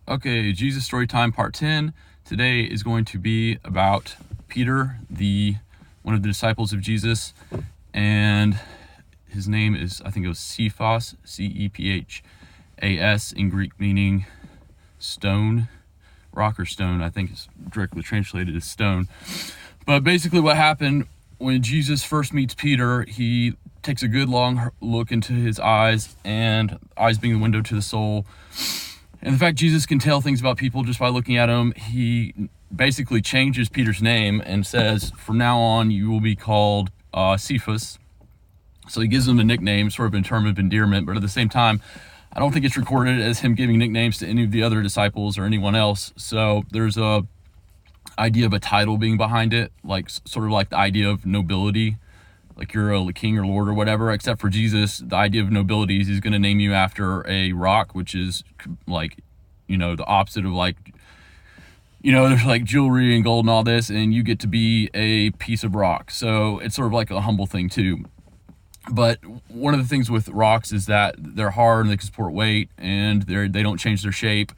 Okay, Jesus Storytime Part 10. Today is going to be about Peter, one of the disciples of Jesus, and his name is, I think it was Cephas, C-E-P-H-A-S, in Greek meaning stone, rock or stone. I think it's directly translated as stone. But basically what happened when Jesus first meets Peter, he takes a good long look into his eyes, and eyes being the window to the soul. And the fact Jesus can tell things about people just by looking at them, he basically changes Peter's name and says, from now on, you will be called Cephas. So he gives him a nickname, sort of a term of endearment, but at the same time, I don't think it's recorded as him giving nicknames to any of the other disciples or anyone else. So there's a idea of a title being behind it, like sort of like the idea of nobility, like you're a king or lord or whatever. Except for Jesus, the idea of nobility is he's going to name you after a rock, which is like, the opposite of like, there's like jewelry and gold and all this, and you get to be a piece of rock. So it's sort of like a humble thing too. But one of the things with rocks is that they're hard and they can support weight, and they don't change their shape,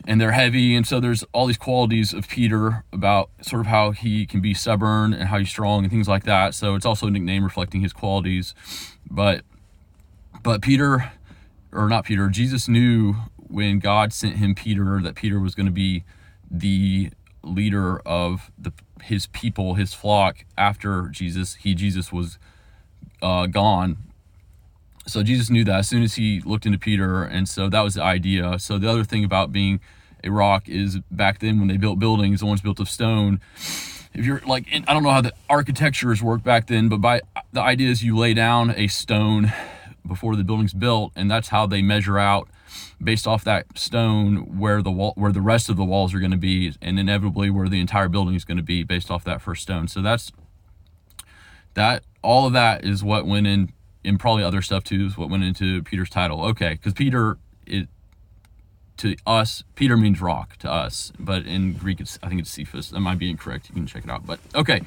and they're heavy. And so there's all these qualities of Peter about sort of how he can be stubborn and how he's strong and things like that. So it's also a nickname reflecting his qualities. But Peter, or not Peter, Jesus knew when God sent him Peter that Peter was going to be the leader of his people, his flock, after Jesus was gone. So Jesus knew that as soon as he looked into Peter, and so that was the idea. So the other thing about being a rock is back then when they built buildings, the ones built of stone, if you're like, I don't know how the architectures worked back then, but the idea is you lay down a stone before the building's built, and that's how they measure out based off that stone where the rest of the walls are going to be, and inevitably where the entire building is going to be based off that first stone. So all of that is what went in, and probably other stuff too, is what went into Peter's title. Okay, because Peter means rock to us, but in Greek I think it's Cephas. That might be incorrect. You can check it out. But okay.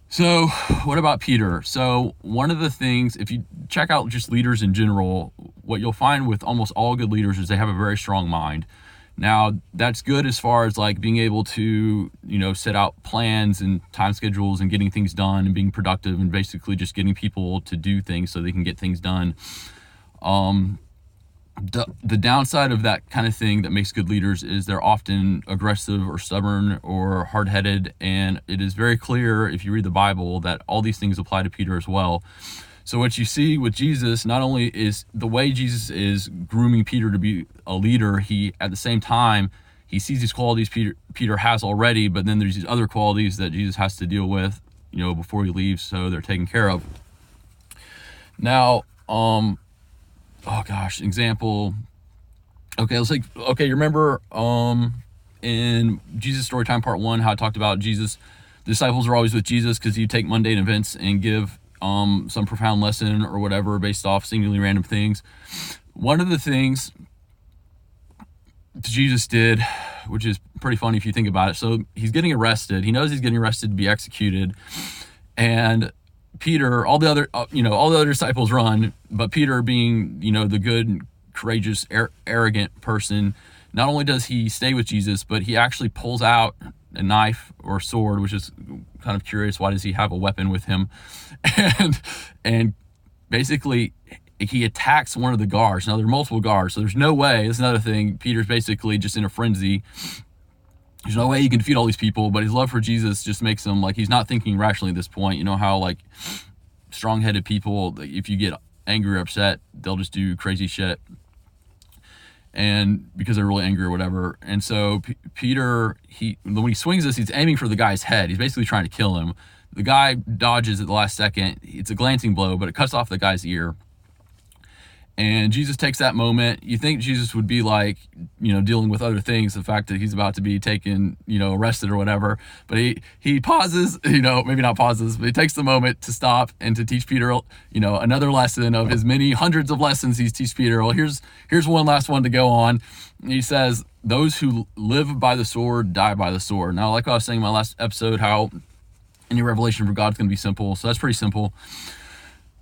So what about Peter? So one of the things, if you check out just leaders in general, what you'll find with almost all good leaders is they have a very strong mind. Now, that's good as far as like being able to, set out plans and time schedules and getting things done and being productive and basically just getting people to do things so they can get things done. The downside of that kind of thing that makes good leaders is they're often aggressive or stubborn or hard-headed, and it is very clear if you read the Bible that all these things apply to Peter as well. So what you see with Jesus, not only is the way Jesus is grooming Peter to be a leader, he at the same time, he sees these qualities Peter has already, but then there's these other qualities that Jesus has to deal with, before he leaves, so they're taken care of. Now, example. Okay, you remember in Jesus Storytime Part 1, how I talked about Jesus, the disciples are always with Jesus because you take mundane events and give some profound lesson or whatever based off seemingly random things. One of the things Jesus did, which is pretty funny if you think about it, so he's getting arrested. He knows he's getting arrested to be executed, and Peter, all the other disciples run, but Peter, being the good, courageous, arrogant person, not only does he stay with Jesus, but he actually pulls out a knife or a sword, which is kind of curious. Why does he have a weapon with him? And basically he attacks one of the guards. Now there are multiple guards, so there's no way. That's another thing. Peter's basically just in a frenzy. There's no way he can defeat all these people, but his love for Jesus just makes him like, he's not thinking rationally at this point. You know how like strong-headed people, if you get angry or upset, they'll just do crazy shit, and because they're really angry or whatever. And so Peter, when he swings this, he's aiming for the guy's head. He's basically trying to kill him. The guy dodges at the last second. It's a glancing blow, but it cuts off the guy's ear. And Jesus takes that moment. You think Jesus would be like, dealing with other things, the fact that he's about to be taken, arrested or whatever. But he pauses, maybe not pauses, but he takes the moment to stop and to teach Peter, another lesson of his many hundreds of lessons he's teach Peter. Well, here's one last one to go on. He says, those who live by the sword die by the sword. Now, like I was saying in my last episode, how any revelation from God is going to be simple. So that's pretty simple.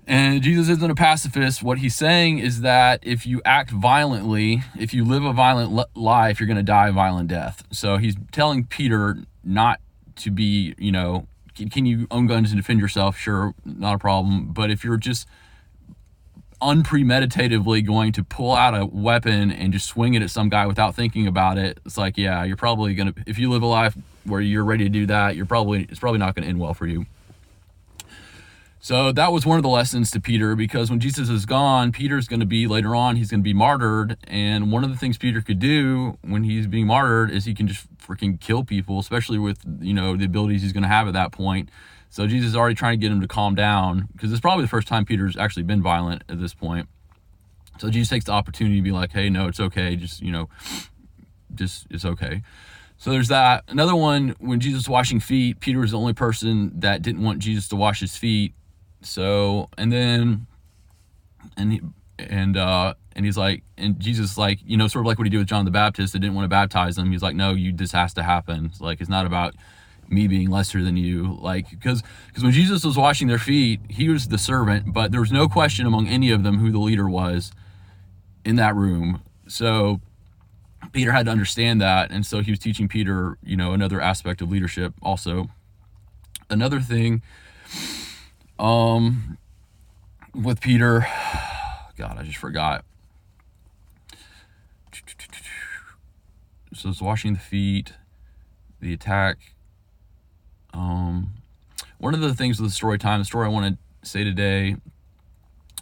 And Jesus isn't a pacifist. What he's saying is that if you act violently, if you live a violent life, you're going to die a violent death. So he's telling Peter not to be, can you own guns and defend yourself? Sure, not a problem. But if you're just unpremeditatively going to pull out a weapon and just swing it at some guy without thinking about it, it's like, yeah, you're probably going to, if you live a life where you're ready to do that, it's probably not going to end well for you. So that was one of the lessons to Peter, because when Jesus is gone, Peter's going to be, later on, he's going to be martyred. And one of the things Peter could do when he's being martyred is he can just freaking kill people, especially with, the abilities he's going to have at that point. So Jesus is already trying to get him to calm down, because it's probably the first time Peter's actually been violent at this point. So Jesus takes the opportunity to be like, hey, no, it's okay. Just it's okay. So there's that. Another one, when Jesus was washing feet, Peter was the only person that didn't want Jesus to wash his feet. So, and he's like, and Jesus is like, sort of like what he did with John the Baptist, that didn't want to baptize him. He's like, no, this has to happen. It's like, it's not about me being lesser than you. Like, because when Jesus was washing their feet, he was the servant, but there was no question among any of them who the leader was in that room. So Peter had to understand that. And so he was teaching Peter, another aspect of leadership also. Another thing, with Peter, God, I just forgot. So it's washing the feet, the attack. One of the things with the story time, the story I want to say today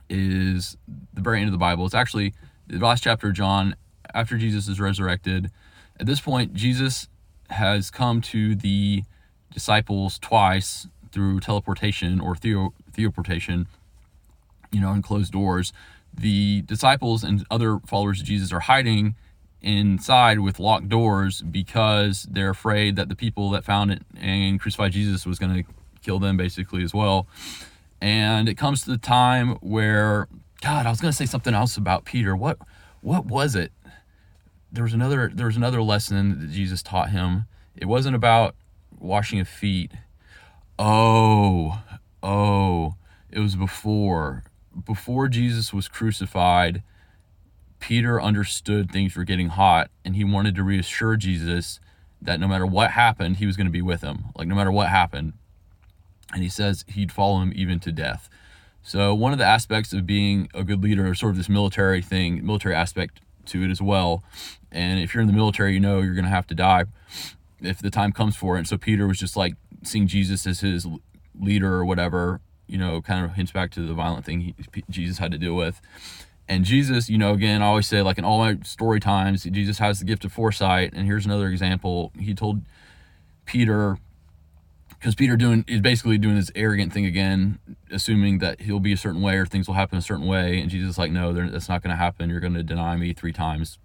is the very end of the Bible. It's actually the last chapter of John, after Jesus is resurrected. At this point, Jesus has come to the disciples twice through teleportation or theoportation, in closed doors. The disciples and other followers of Jesus are hiding inside with locked doors because they're afraid that the people that found it and crucified Jesus was going to kill them basically as well. And it comes to the time where, God, I was going to say something else about Peter. What was it? There was another lesson that Jesus taught him. It wasn't about washing of feet. Oh, it was before Jesus was crucified. Peter understood things were getting hot, and he wanted to reassure Jesus that no matter what happened, he was going to be with him. Like, no matter what happened. And he says he'd follow him even to death. So one of the aspects of being a good leader is sort of this military aspect to it as well. And if you're in the military, you're going to have to die if the time comes for it. And so Peter was just like seeing Jesus as his leader or whatever, kind of hints back to the violent thing Jesus had to deal with. And Jesus, again, I always say, like in all my story times, Jesus has the gift of foresight. And here's another example. He told Peter, because Peter is basically doing this arrogant thing again, assuming that he'll be a certain way or things will happen a certain way. And Jesus is like, no, that's not going to happen. You're going to deny me 3 times.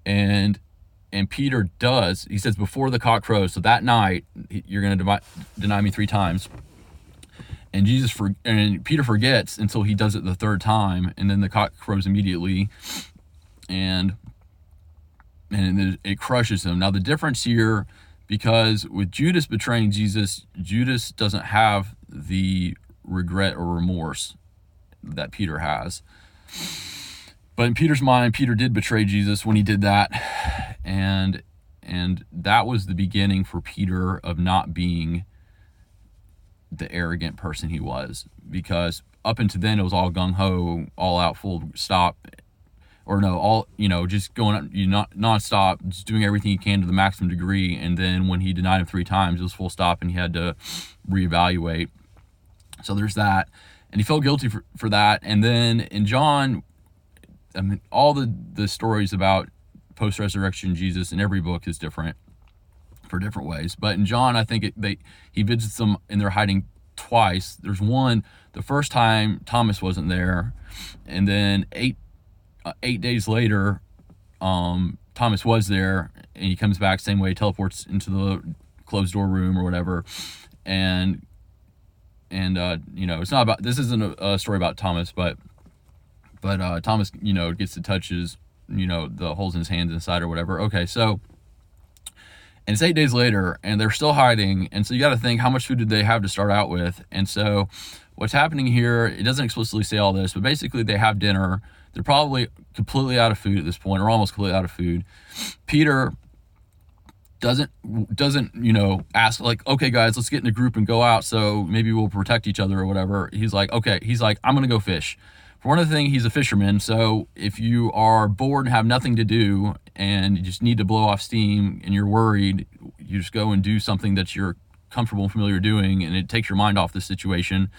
And Peter does. He says, before the cock crows, so that night, you're going to deny me 3 times. And Peter forgets until he does it the 3rd time, and then the cock crows immediately, and it crushes him. Now the difference here, because with Judas betraying Jesus, Judas doesn't have the regret or remorse that Peter has. But in Peter's mind, Peter did betray Jesus when he did that, and that was the beginning for Peter of not being the arrogant person he was, because up until then it was all gung-ho, all out, full stop, or no, all, just going non-stop, just doing everything he can to the maximum degree. And then when he denied him 3 times, it was full stop, and he had to reevaluate. So there's that, and he felt guilty for that. And then in John, all the stories about post-resurrection Jesus in every book is different for different ways. But in John, I think he visits them and they're hiding twice. There's one, the first time Thomas wasn't there, and then 8 days later, Thomas was there, and he comes back same way, teleports into the closed door room or whatever, and it's not about, this isn't a story about Thomas, but Thomas, gets to touch his, the holes in his hands inside or whatever. Okay, so And it's 8 days later, and they're still hiding. And so you got to think, how much food did they have to start out with? And so what's happening here, it doesn't explicitly say all this, but basically they have dinner. They're probably completely out of food at this point, or almost completely out of food. Peter doesn't ask, like, okay, guys, let's get in a group and go out, so maybe we'll protect each other or whatever. He's like, I'm gonna go fish. For one of the things, he's a fisherman, so if you are bored and have nothing to do and you just need to blow off steam and you're worried, you just go and do something that you're comfortable and familiar doing, and it takes your mind off the situation.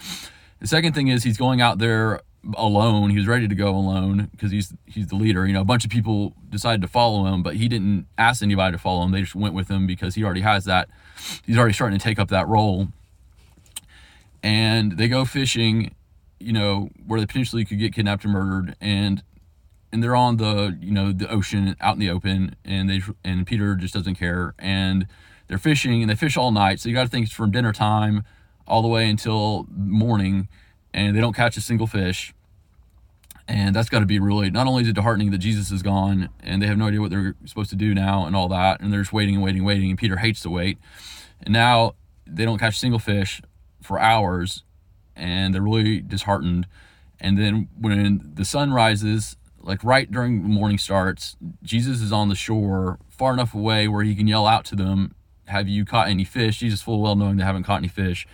The second thing is, he's going out there alone. He was ready to go alone because he's the leader. A bunch of people decided to follow him, but he didn't ask anybody to follow him. They just went with him because he already has that. He's already starting to take up that role. And they go fishing, where they potentially could get kidnapped and murdered. And they're on the ocean out in the open, and Peter just doesn't care. And they're fishing, and they fish all night. So you got to think it's from dinner time all the way until morning, and they don't catch a single fish. And that's got to be really, not only is it disheartening that Jesus is gone and they have no idea what they're supposed to do now and all that, and they're just waiting, and Peter hates to wait. And now they don't catch a single fish for hours, and they're really disheartened. And then when the sun rises, like right during the morning starts, Jesus is on the shore far enough away where he can yell out to them, "Have you caught any fish?" Jesus full well knowing they haven't caught any fish.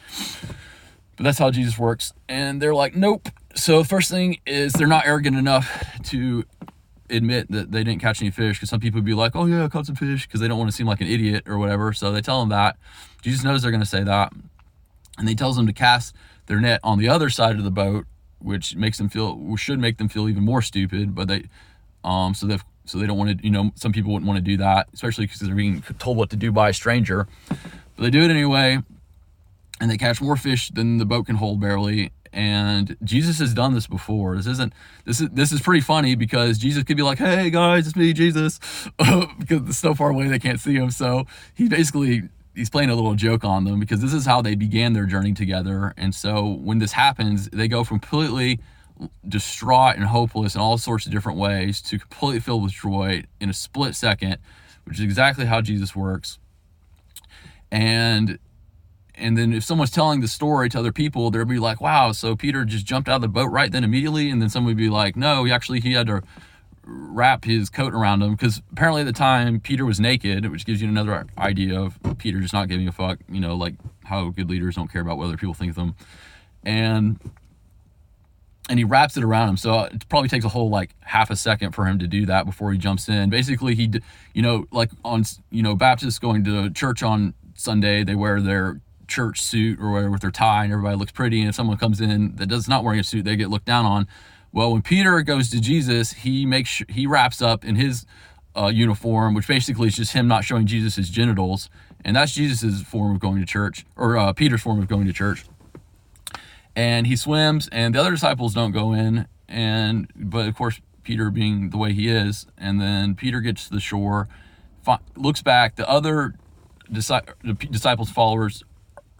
But that's how Jesus works. And they're like, nope. So first thing is, they're not arrogant enough to admit that they didn't catch any fish, because some people would be like, oh yeah, I caught some fish, because they don't want to seem like an idiot or whatever. So they tell them that. Jesus knows they're going to say that. And he tells them to cast their net on the other side of the boat, which should make them feel even more stupid. But they, so they don't want to, some people wouldn't want to do that, especially because they're being told what to do by a stranger. But they do it anyway. And they catch more fish than the boat can hold, barely. And Jesus has done this before. This is pretty funny, because Jesus could be like, hey guys, it's me, Jesus, because it's so far away they can't see him. So he's playing a little joke on them, because this is how they began their journey together. And so when this happens, they go from completely distraught and hopeless in all sorts of different ways to completely filled with joy in a split second, which is exactly how Jesus works. And then if someone's telling the story to other people, they'll be like, wow, so Peter just jumped out of the boat right then immediately? And then someone would be like, no, he had to wrap his coat around him, because apparently at the time Peter was naked, which gives you another idea of Peter just not giving a fuck, like how good leaders don't care about what other people think of them. And he wraps it around him. So it probably takes a whole like half a second for him to do that before he jumps in. Basically, like on, Baptists going to church on Sunday, they wear their church suit or whatever with their tie, and everybody looks pretty. And if someone comes in that does not wearing a suit, they get looked down on. Well, when Peter goes to Jesus, he wraps up in his uniform, which basically is just him not showing Jesus his genitals, and that's Jesus's form of going to church, or Peter's form of going to church. And he swims, and the other disciples don't go in, but of course Peter being the way he is, and then Peter gets to the shore, looks back. The other disciples, followers,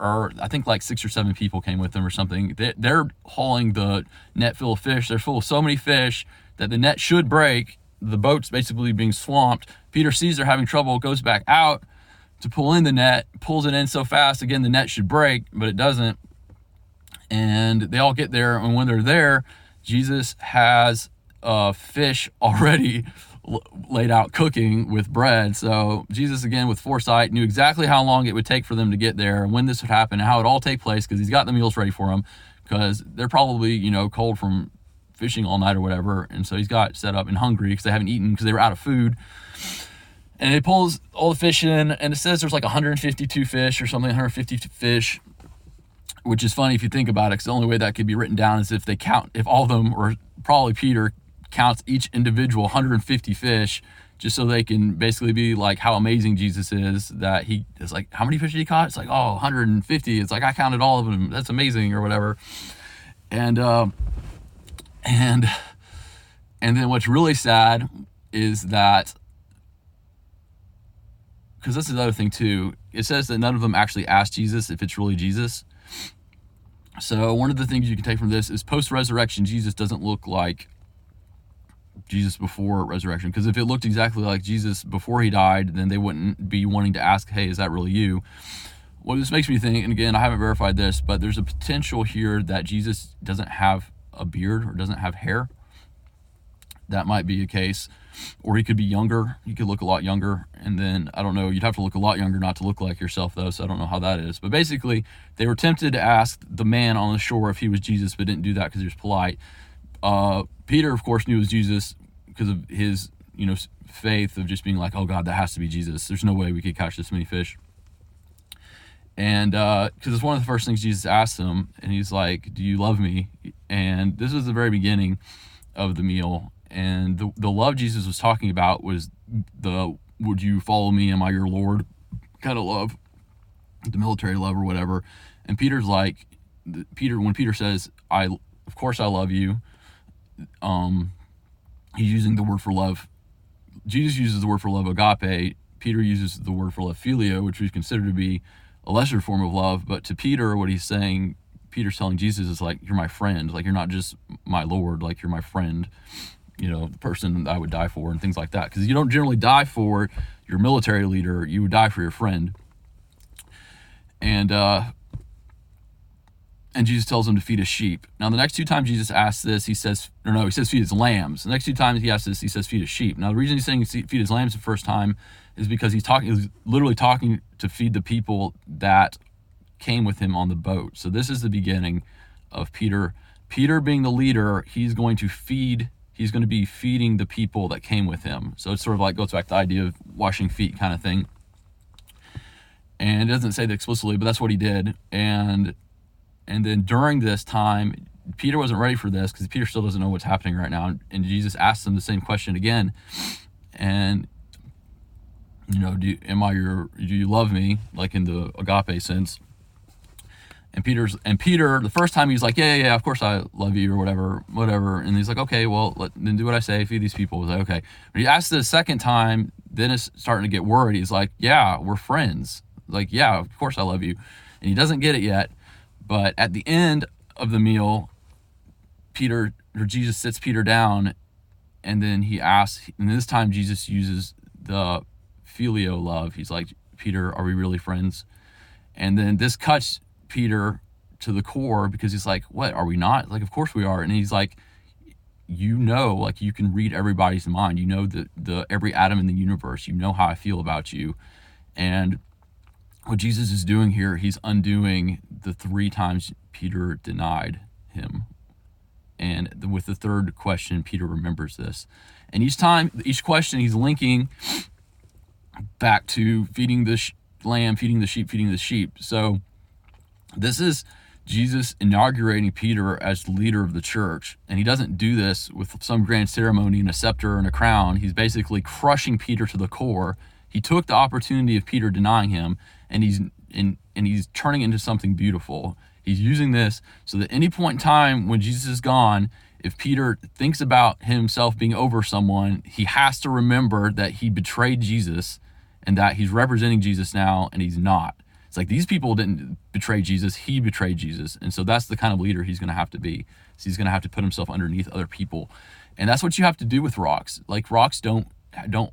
or I think like 6 or 7 people came with them or something. They're hauling the net full of fish. They're full of so many fish that the net should break. The boat's basically being swamped. Peter sees they're having trouble, goes back out to pull in the net, pulls it in so fast, again, the net should break, but it doesn't. And they all get there, and when they're there, Jesus has fish already laid out cooking with bread. So Jesus, again with foresight, knew exactly how long it would take for them to get there, and when this would happen, and how it would all take place, because he's got the meals ready for them, because they're probably cold from fishing all night or whatever. And so he's got set up and hungry because they haven't eaten, because they were out of food. And he pulls all the fish in, and it says there's like 152 fish or something, 150 fish, which is funny if you think about it, because the only way that could be written down is if all of them, or probably Peter, counts each individual 150 fish, just so they can basically be like how amazing Jesus is, that he is like, how many fish did he caught? It's like, 150. It's like, I counted all of them. That's amazing, or whatever. And then what's really sad is that, because this is the other thing too, it says that none of them actually asked Jesus if it's really Jesus. So one of the things you can take from this is, post-resurrection, Jesus doesn't look like Jesus before resurrection. Because if it looked exactly like Jesus before he died, then they wouldn't be wanting to ask, hey, is that really you? Well, this makes me think, and again, I haven't verified this, but there's a potential here that Jesus doesn't have a beard or doesn't have hair. That might be a case. Or he could be younger. He could look a lot younger. And then, I don't know, you'd have to look a lot younger not to look like yourself, though, so I don't know how that is. But basically, they were tempted to ask the man on the shore if he was Jesus, but didn't do that because he was polite. Peter, of course, knew it was Jesus because of his, faith of just being like, oh, God, that has to be Jesus. There's no way we could catch this many fish. And because it's one of the first things Jesus asked him, and he's like, do you love me? And this was the very beginning of the meal. And the love Jesus was talking about was the would you follow me, am I your Lord kind of love, the military love or whatever. And Peter's like, when Peter says, of course I love you, he's using the word for love. Jesus uses the word for love agape. Peter uses the word for love phileo, which we consider to be a lesser form of love. But to Peter, what he's saying, Peter's telling Jesus is like, you're my friend. Like, you're not just my Lord, like you're my friend. The person that I would die for and things like that. Because you don't generally die for your military leader, you would die for your friend. And Jesus tells him to feed his sheep. Now, the next two times Jesus asks this, he says feed his lambs. The next two times he asks this, he says feed his sheep. Now, the reason he's saying feed his lambs the first time is because he's literally talking to feed the people that came with him on the boat. So this is the beginning of Peter. Peter being the leader, he's going to be feeding the people that came with him. So it's sort of like goes back to the idea of washing feet kind of thing. And it doesn't say that explicitly, but that's what he did. And then during this time, Peter wasn't ready for this because Peter still doesn't know what's happening right now. And Jesus asks him the same question again. And, do you love me? Like in the agape sense. And Peter, the first time he's like, yeah, of course I love you or whatever. And he's like, okay, well, then do what I say, feed these people. He's like, okay. When he asks the second time, then it's starting to get worried. He's like, yeah, we're friends. Like, yeah, of course I love you. And he doesn't get it yet. But at the end of the meal, Jesus sits Peter down, and then he asks, and this time Jesus uses the filio love. He's like, Peter, are we really friends? And then this cuts Peter to the core because he's like, what, are we not? Like, of course we are. And he's like, you can read everybody's mind. The every atom in the universe. You know how I feel about you. And what Jesus is doing here, he's undoing the 3 times Peter denied him. And with the third question, Peter remembers this. And each question, he's linking back to feeding the lamb, feeding the sheep. So this is Jesus inaugurating Peter as the leader of the church. And he doesn't do this with some grand ceremony and a scepter and a crown. He's basically crushing Peter to the core. He took the opportunity of Peter denying him, and he's turning it into something beautiful. He's using this so that any point in time when Jesus is gone, if Peter thinks about himself being over someone, he has to remember that he betrayed Jesus and that he's representing Jesus now, and he's not. It's like these people didn't betray Jesus, he betrayed Jesus. And so that's the kind of leader he's going to have to be. So he's going to have to put himself underneath other people. And that's what you have to do with rocks. Like, rocks don't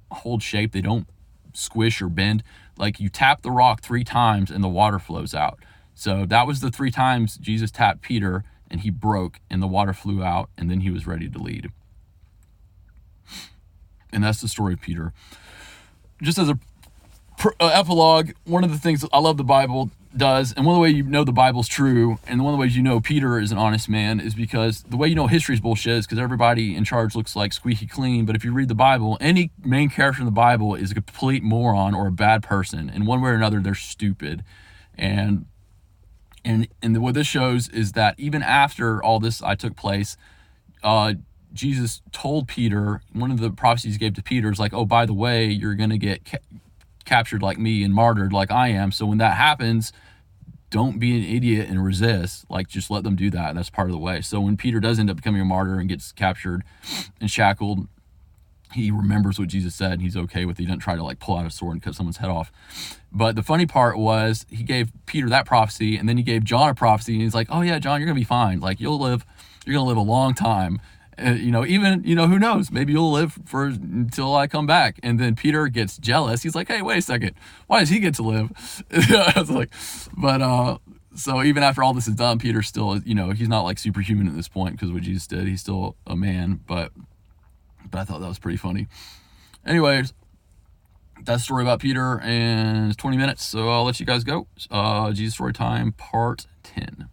hold shape. They don't squish or bend. Like, you tap the rock 3 times and the water flows out. So that was the 3 times Jesus tapped Peter, and he broke and the water flew out, and then he was ready to lead. And that's the story of Peter. Just as a epilogue, one of the things I love the Bible does, and one of the ways you know the Bible's true, and one of the ways you know Peter is an honest man, is because the way you know history's bullshit is because everybody in charge looks like squeaky clean. But if you read the Bible, any main character in the Bible is a complete moron or a bad person. In one way or another, they're stupid. And what this shows is that even after all this took place, Jesus told Peter, one of the prophecies he gave to Peter is like, oh, by the way, you're going to get captured like me and martyred like I am. So when that happens, don't be an idiot and resist. Like, just let them do that. That's part of the way. So when Peter does end up becoming a martyr and gets captured and shackled, he remembers what Jesus said, and he's okay with it. He doesn't try to like pull out a sword and cut someone's head off. But the funny part was he gave Peter that prophecy, and then he gave John a prophecy, and he's like, oh yeah, John, you're gonna be fine. Like, you're gonna live a long time. Even, who knows? Maybe you'll live until I come back. And then Peter gets jealous. He's like, hey, wait a second. Why does he get to live? I was like, but, so even after all this is done, Peter's still, he's not like superhuman at this point because what Jesus did, he's still a man. But I thought that was pretty funny. Anyways, that's a story about Peter, and it's 20 minutes. So I'll let you guys go. Jesus Story Time Part 10.